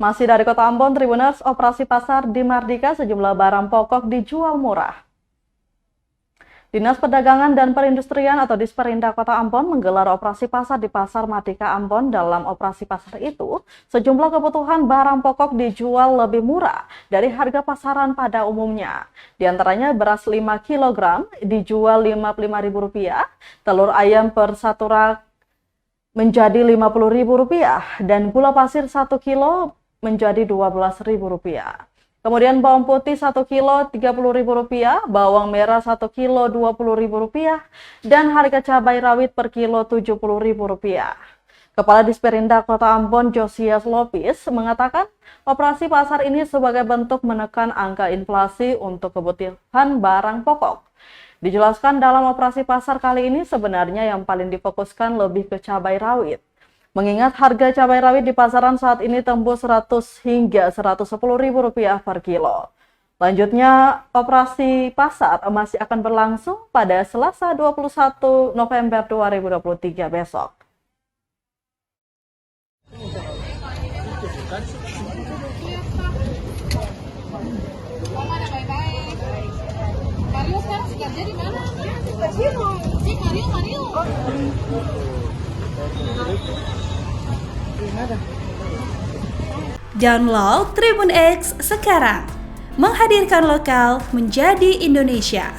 Masih dari Kota Ambon, Tribuners, operasi pasar di Mardika sejumlah barang pokok dijual murah. Dinas Perdagangan dan Perindustrian atau Disperindak Kota Ambon menggelar operasi pasar di Pasar Mardika Ambon. Dalam operasi pasar itu, sejumlah kebutuhan barang pokok dijual lebih murah dari harga pasaran pada umumnya. Di antaranya beras 5 kg dijual Rp55.000, telur ayam per 1 rak menjadi Rp50.000 dan gula pasir 1 kilo menjadi Rp12.000. Kemudian bawang putih 1 kilo Rp30.000, bawang merah 1 kilo Rp20.000, dan harga cabai rawit per kilo Rp70.000. Kepala Disperindak Kota Ambon, Josias Lopis, mengatakan operasi pasar ini sebagai bentuk menekan angka inflasi untuk kebutuhan barang pokok. Dijelaskan dalam operasi pasar kali ini sebenarnya yang paling difokuskan lebih ke cabai rawit. Mengingat harga cabai rawit di pasaran saat ini tembus 100 hingga Rp110.000 per kilo. Lanjutnya, operasi pasar masih akan berlangsung pada Selasa 21 November 2023 besok. Mario sekarang kerja di mana? Si Mario. Download Tribun X sekarang, menghadirkan lokal menjadi Indonesia.